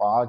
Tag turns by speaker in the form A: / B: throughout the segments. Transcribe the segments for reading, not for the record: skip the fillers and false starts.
A: 5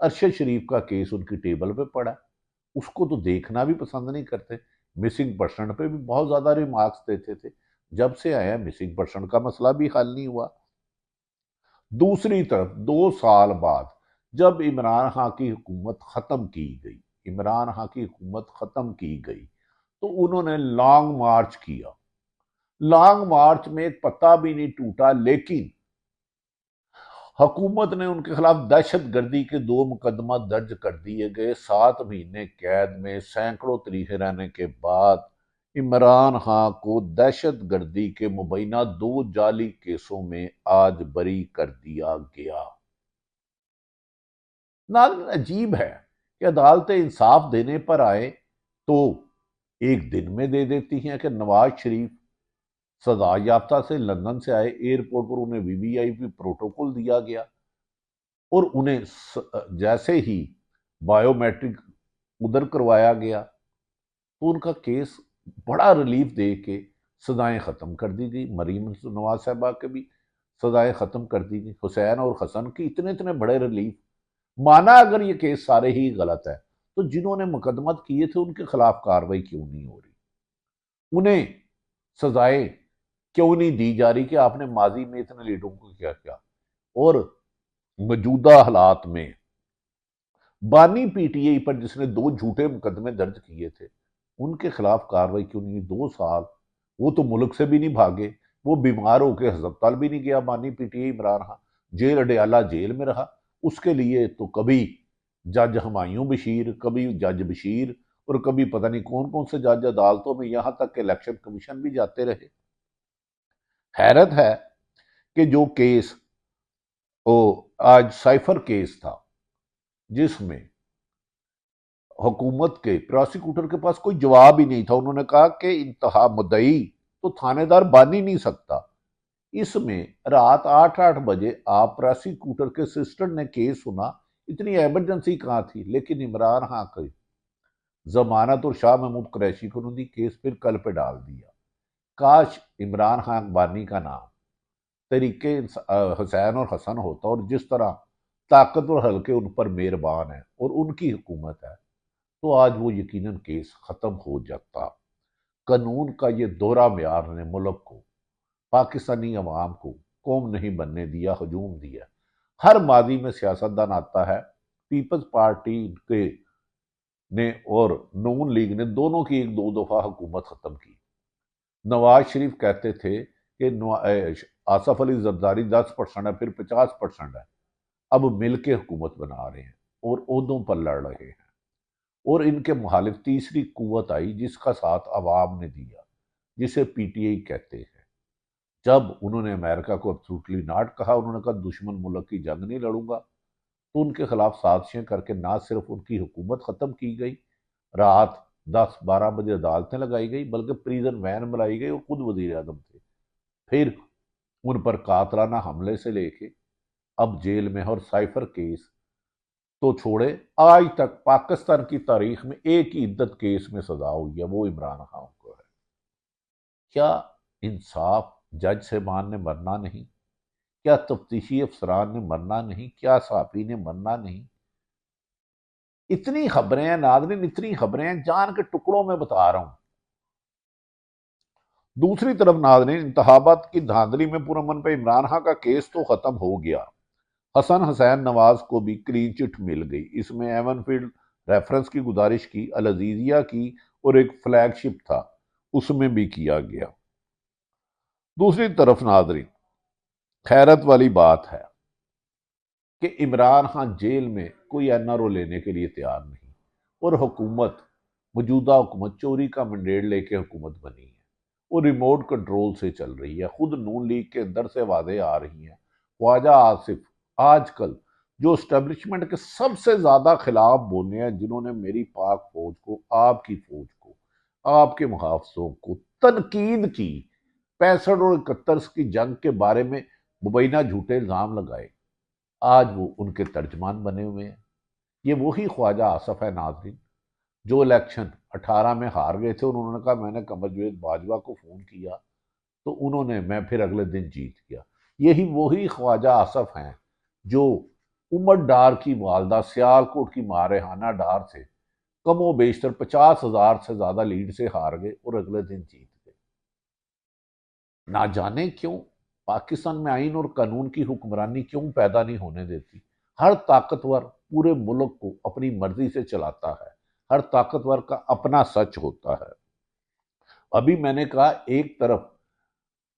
A: ارشد شریف کا کیس ان کی ٹیبل پہ پڑا، اس کو تو دیکھنا بھی پسند نہیں کرتے۔ مسنگ پرسن پہ بھی بہت زیادہ ریمارکس دیتے تھے، جب سے آیا مسنگ پرسن کا مسئلہ بھی حل نہیں ہوا۔ دوسری طرف 2 سال بعد جب عمران خان کی حکومت ختم کی گئی، عمران خان کی حکومت ختم کی گئی تو انہوں نے لانگ مارچ کیا۔ لانگ مارچ میں ایک پتا بھی نہیں ٹوٹا، لیکن حکومت نے ان کے خلاف دہشت گردی کے 2 مقدمہ درج کر دیے گئے۔ 7 مہینے قید میں سینکڑوں طریقے رہنے کے بعد عمران خان کو دہشت گردی کے مبینہ 2 جعلی کیسوں میں آج بری کر دیا گیا۔ ناظرین، عجیب ہے کہ عدالتیں انصاف دینے پر آئے تو ایک دن میں دے دیتی ہیں کہ نواز شریف سزا یافتہ سے لندن سے آئے، ایئرپورٹ پر انہیں وی وی آئی پی پروٹوکول دیا گیا اور انہیں جیسے ہی بایو میٹرک ادھر کروایا گیا تو ان کا کیس بڑا ریلیف دے کے سزائیں ختم کر دی گئی۔ مریم نواز صاحبہ کے بھی سزائیں ختم کر دی گئی، حسین اور حسن کی اتنے بڑے ریلیف۔ مانا اگر یہ کیس سارے ہی غلط ہے تو جنہوں نے مقدمات کیے تھے ان کے خلاف کارروائی کیوں نہیں ہو رہی، انہیں سزائیں کیوں نہیں دی جا رہی کہ آپ نے ماضی میں اتنے لیڈروں کو کیا کیا؟ اور موجودہ حالات میں بانی پی ٹی آئی پر جس نے 2 جھوٹے مقدمے درج کیے تھے ان کے خلاف کارروائی کیوں نہیں؟ 2 سال وہ تو ملک سے بھی نہیں بھاگے، وہ بیمار ہو کے ہسپتال بھی نہیں گیا بانی P T I Imran Khan, jail Adiala jail میں رہا۔ اس کے لیے تو کبھی جج ہمایوں بشیر، کبھی جج بشیر اور کبھی پتہ نہیں کون کون سے جج عدالتوں میں، یہاں تک کہ الیکشن کمیشن بھی جاتے رہے۔ حیرت ہے کہ جو کیس آج سائفر کیس تھا جس میں حکومت کے پراسیکیوٹر کے پاس کوئی جواب ہی نہیں تھا، انہوں نے کہا کہ انتہا مدعی تو تھانے دار بن ہی نہیں سکتا، اس میں رات 8 بجے آپ پراسیکیوٹر کے اسسٹنٹ نے کیس سنا، اتنی ایمرجنسی کہاں تھی؟ لیکن عمران خان کی ضمانت اور شاہ محمود قریشی کو انہوں نے کیس پھر کل پہ ڈال دیا۔ کاش عمران خان بانی کا نام طریقے حسین اور حسن ہوتا اور جس طرح طاقتور حلقے ان پر مہربان ہیں اور ان کی حکومت ہے تو آج وہ یقیناً کیس ختم ہو جاتا۔ قانون کا یہ دوہرا معیار نے ملک کو، پاکستانی عوام کو قوم نہیں بننے دیا، ہجوم دیا۔ ہر ماضی میں سیاستدان آتا ہے، پیپلز پارٹی کے نے اور نون لیگ نے دونوں کی 1-2 دفعہ حکومت ختم کی۔ نواز شریف کہتے تھے کہ آصف علی زرداری 10% ہے، پھر 50% ہے، اب مل کے حکومت بنا رہے ہیں اور عہدوں پر لڑ رہے ہیں، اور ان کے مخالف تیسری قوت آئی جس کا ساتھ عوام نے دیا، جسے پی ٹی آئی کہتے ہیں۔ جب انہوں نے امریکہ کو ایبسولوٹلی ناٹ کہا، انہوں نے کہا دشمن ملک کی جنگ نہیں لڑوں گا، تو ان کے خلاف سازشیں کر کے نہ صرف ان کی حکومت ختم کی گئی، رات 10-12 بجے عدالتیں لگائی گئی، بلکہ پریزن وین بلائی گئی اور خود وزیر اعظم تھے۔ پھر ان پر قاتلانہ حملے سے لے کے اب جیل میں، اور سائفر کیس تو چھوڑے، آج تک پاکستان کی تاریخ میں ایک ہی عدت کیس میں سزا ہوئی ہے، وہ عمران خان کو ہے۔ کیا انصاف جج صاحبان نے مرنا نہیں؟ کیا تفتیشی افسران نے مرنا نہیں؟ کیا صحافی نے مرنا نہیں؟ اتنی خبریں ہیں ناظرین، اتنی خبریں ہیں، جان کے ٹکڑوں میں بتا رہا ہوں۔ دوسری طرف ناظرین، انتخابات کی دھاندلی میں پرامن پہ عمران خان کا کیس تو ختم ہو گیا، حسن حسین نواز کو بھی کلین چٹ مل گئی۔ اس میں ایون فیلڈ ریفرنس کی گزارش کی، العزیزیہ کی، اور ایک فلیگ شپ تھا اس میں بھی کیا گیا۔ دوسری طرف ناظرین، خیرت والی بات ہے کہ عمران خان جیل میں کوئی این آر او لینے کے لیے تیار نہیں، اور موجودہ حکومت چوری کا منڈیٹ لے کے حکومت بنی ہے اور ریموٹ کنٹرول سے چل رہی ہے، خود نون لیگ کے اندر سے آوازیں آ رہی ہیں۔ خواجہ آصف آج کل جو اسٹیبلشمنٹ کے سب سے زیادہ خلاف بولنے ہیں، جنہوں نے میری پاک فوج کو، آپ کی فوج کو، آپ کے محافظوں کو تنقید کی، 65 اور 71 کی جنگ کے بارے میں مبینہ جھوٹے الزام لگائے، آج وہ ان کے ترجمان بنے ہوئے ہیں۔ یہ وہی خواجہ آصف ہے ناظرین جو الیکشن 18 میں ہار گئے تھے، انہوں نے کہا میں نے قمر جاوید باجوہ کو فون کیا تو انہوں نے، میں پھر اگلے دن جیت گیا۔ یہی وہی خواجہ آصف ہیں جو عمر ڈار کی والدہ سیالکوٹ کی ماں ریحانہ ڈار سے کم و بیشتر 50,000 سے زیادہ لیڈ سے ہار گئے اور اگلے دن جیت گئے۔ نہ جانے کیوں پاکستان میں آئین اور قانون کی حکمرانی کیوں پیدا نہیں ہونے دیتی۔ ہر طاقتور پورے ملک کو اپنی مرضی سے چلاتا ہے، ہر طاقتور کا اپنا سچ ہوتا ہے۔ ابھی میں نے کہا ایک طرف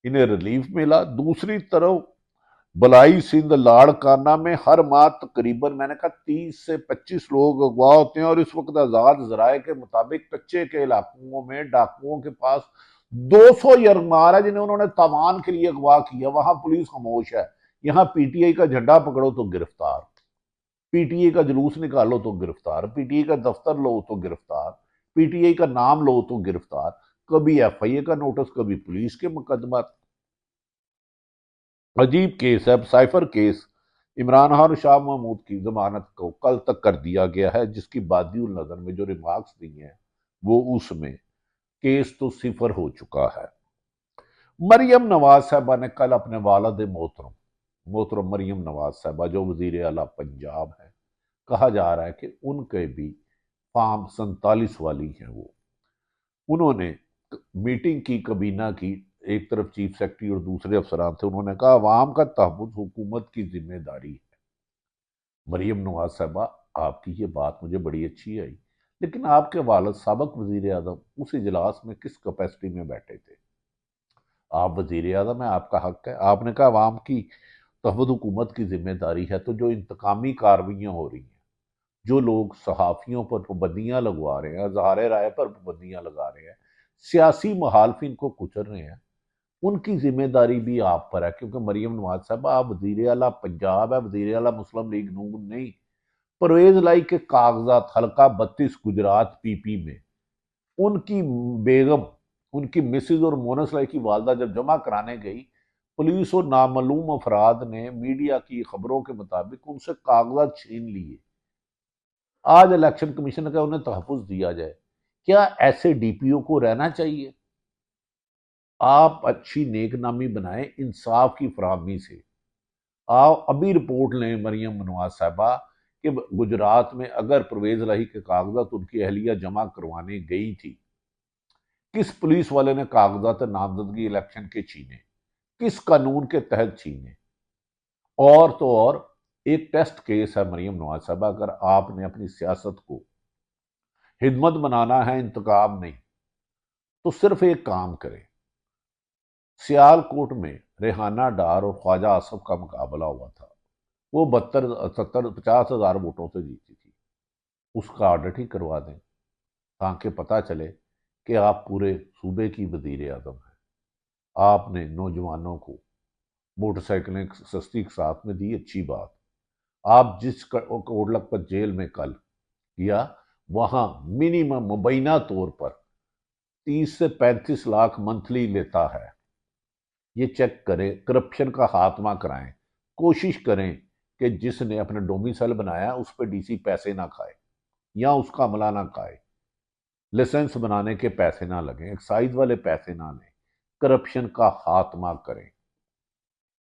A: انہیں ریلیف ملا، دوسری طرف بلائی سندھ لاڑکانہ میں ہر ماہ تقریباً میں نے کہا 30 سے 25 لوگ اغوا ہوتے ہیں، اور اس وقت آزاد ذرائع کے مطابق کچے کے علاقوں میں ڈاکوؤں کے پاس 200 یرغمال ہے جنہیں انہوں نے تاوان کے لیے اغوا کیا۔ وہاں پولیس خاموش ہے، یہاں پی ٹی آئی کا جھنڈا پکڑو تو گرفتار، پی ٹی آئی کا جلوس نکالو تو گرفتار، پی ٹی آئی کا دفتر لو تو گرفتار، پی ٹی آئی کا نام لو تو گرفتار، کبھی ایف آئی اے کا نوٹس، کبھی پولیس کے مقدمات۔ عجیب کیس ہے۔ سائفر کیس عمران خان اور شاہ محمود کی ضمانت کو کل تک کر دیا گیا ہے، جس کی بادی النظر میں جو ریمارکس دی ہیں وہ اس میں کیس تو صفر ہو چکا ہے۔ مریم نواز صاحبہ نے کل اپنے والد محترم مریم نواز صاحبہ جو وزیر اعلیٰ پنجاب ہے، کہا جا رہا ہے کہ ان کے بھی فارم 47 والی ہیں، وہ انہوں نے میٹنگ کی، کابینہ کی، ایک طرف چیف سیکرٹری اور دوسرے افسران تھے، انہوں نے کہا عوام کا تحفظ حکومت کی ذمہ داری ہے۔ مریم نواز صاحبہ آپ کی یہ بات مجھے بڑی اچھی آئی، لیکن آپ کے والد سابق وزیر اعظم اس اجلاس میں کس کیپیسٹی میں بیٹھے تھے؟ آپ وزیر اعظم ہیں، آپ کا حق ہے۔ آپ نے کہا عوام کی تحفظ حکومت کی ذمہ داری ہے، تو جو انتقامی کارروائیاں ہو رہی ہیں، جو لوگ صحافیوں پر پابندیاں لگوا رہے ہیں، اظہار رائے پر پابندیاں لگا رہے ہیں، سیاسی مخالفین کو کچل رہے ہیں، ان کی ذمہ داری بھی آپ پر ہے، کیونکہ مریم نواز صاحبہ آپ وزیر اعلیٰ پنجاب ہے، وزیر اعلیٰ مسلم لیگ نون نہیں۔ پرویز لائی کے کاغذات حلقہ 32 گجرات پی پی میں ان کی بیگم، ان کی مسز اور مونس لائی کی والدہ جب جمع کرانے گئی، پولیس اور نامعلوم افراد نے میڈیا کی خبروں کے مطابق ان سے کاغذات چھین لیے۔ آج الیکشن کمیشن نے کہا انہیں تحفظ دیا جائے۔ کیا ایسے ڈی پی او کو رہنا چاہیے؟ آپ اچھی نیک نامی بنائیں انصاف کی فراہمی سے۔ آپ ابھی رپورٹ لیں مریم نواز صاحبہ کہ گجرات میں اگر پرویز الہی کے کاغذات ان کی اہلیہ جمع کروانے گئی تھی، کس پولیس والے نے کاغذات نامزدگی الیکشن کے چھینے، کس قانون کے تحت چھینے؟ اور تو اور ایک ٹیسٹ کیس ہے مریم نواز صاحبہ، اگر آپ نے اپنی سیاست کو خدمت بنانا ہے، انتقام نہیں، تو صرف ایک کام کرے۔ سیالکوٹ میں ریحانہ ڈار اور خواجہ آصف کا مقابلہ ہوا تھا، وہ 50,000 ووٹوں سے جیتی تھی، اس کا آڈٹ ہی کروا دیں تاکہ پتہ چلے کہ آپ پورے صوبے کی وزیر اعظم ہیں۔ آپ نے نوجوانوں کو موٹر سائیکلیں سستی ساتھ میں دی، اچھی بات۔ آپ جس کوٹ لکھپت جیل میں کل کیا، وہاں منیمم مبینہ طور پر 30 سے 35 لاکھ منتھلی لیتا ہے۔ یہ چیک کریں، کرپشن کا خاتمہ کرائیں، کوشش کریں کہ جس نے اپنا ڈومیسائل بنایا اس پہ ڈی سی پیسے نہ کھائے یا اس کا عملہ نہ کھائے، لائسنس بنانے کے پیسے نہ لگیں، ایکسائز والے پیسے نہ لیں، کرپشن کا خاتمہ کریں،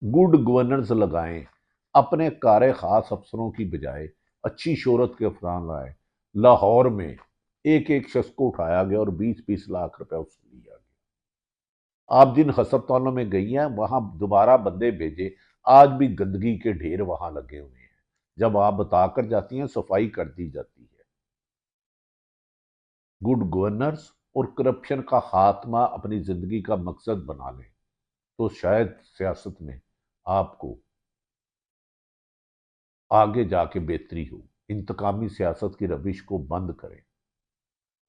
A: گڈ گورننس لگائیں، اپنے کار خاص افسروں کی بجائے اچھی شہرت کے افراد لائیں۔ لاہور میں ایک ایک شخص کو اٹھایا گیا اور 20-20 لاکھ روپے اس سے لیا گیا۔ آپ جن ہسپتالوں میں گئی ہیں وہاں دوبارہ بندے بھیجے، آج بھی گندگی کے ڈھیر وہاں لگے ہوئے ہیں، جب آپ بتا کر جاتی ہیں صفائی کر دی جاتی ہے۔ گڈ گورننس اور کرپشن کا خاتمہ اپنی زندگی کا مقصد بنا لیں تو شاید سیاست میں آپ کو آگے جا کے بہتری ہو۔ انتقامی سیاست کی روش کو بند کریں،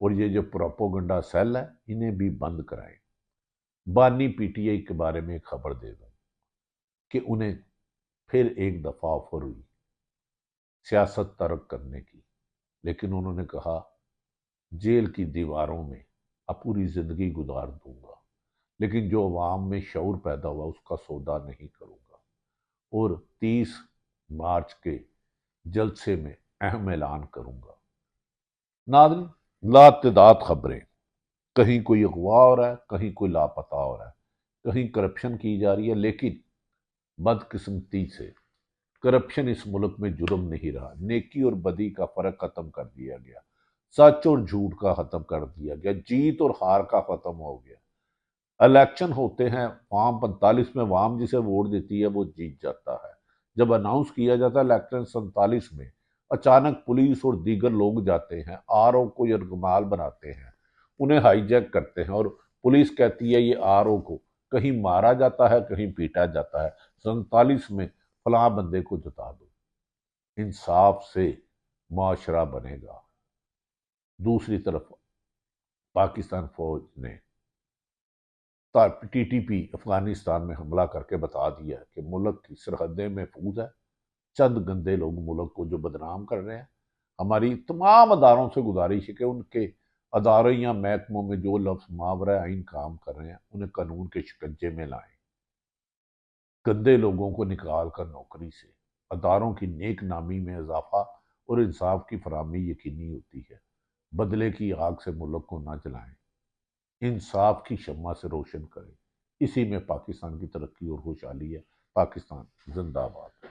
A: اور یہ جو پروپوگنڈا سیل ہے انہیں بھی بند کرائیں۔ بانی پی ٹی آئی کے بارے میں ایک خبر دے دوں کہ انہیں پھر ایک دفعہ آفر ہوئی سیاست ترک کرنے کی، لیکن انہوں نے کہا جیل کی دیواروں میں اب پوری زندگی گزار دوں گا، لیکن جو عوام میں شعور پیدا ہوا اس کا سودا نہیں کروں گا، اور 30 مارچ کے جلسے میں اہم اعلان کروں گا۔ ناظرین، لاتعداد خبریں، کہیں کوئی اغوا ہو رہا ہے، کہیں کوئی لاپتہ ہو رہا ہے، کہیں کرپشن کی جا رہی ہے، لیکن بدقسمتی سے کرپشن اس ملک میں جرم نہیں رہا، نیکی اور بدی کا فرق ختم کر دیا گیا، سچ اور جھوٹ کا ختم کر دیا گیا، جیت اور ہار کا ختم ہو گیا۔ الیکشن ہوتے ہیں، فارم 45 میں عوام جسے ووٹ دیتی ہے وہ جیت جاتا ہے۔ جب اناؤنس کیا جاتا ہے الیکشن 47 میں، اچانک پولیس اور دیگر لوگ جاتے ہیں، آر او کو یرغمال بناتے ہیں، انہیں ہائی جیک کرتے ہیں، اور پولیس کہتی ہے یہ آر او کو کہیں مارا جاتا ہے، کہیں پیٹا جاتا ہے، 47 میں فلاں بندے کو جتا دو۔ انصاف سے معاشرہ بنے گا۔ دوسری طرف پاکستان فوج نے ٹی ٹی پی افغانستان میں حملہ کر کے بتا دیا کہ ملک کی سرحدیں محفوظ ہے۔ چند گندے لوگ ملک کو جو بدنام کر رہے ہیں، ہماری تمام اداروں سے گزارش ہے کہ ان کے اداروں یا محکموں میں جو لفظ ماورا آئین کام کر رہے ہیں انہیں قانون کے شکنجے میں لائیں۔ گندے لوگوں کو نکال کر نوکری سے اداروں کی نیک نامی میں اضافہ اور انصاف کی فراہمی یقینی ہوتی ہے۔ بدلے کی آگ سے ملک کو نہ جلائیں، انصاف کی شمع سے روشن کریں۔ اسی میں پاکستان کی ترقی اور خوشحالی ہے۔ پاکستان زندہ باد۔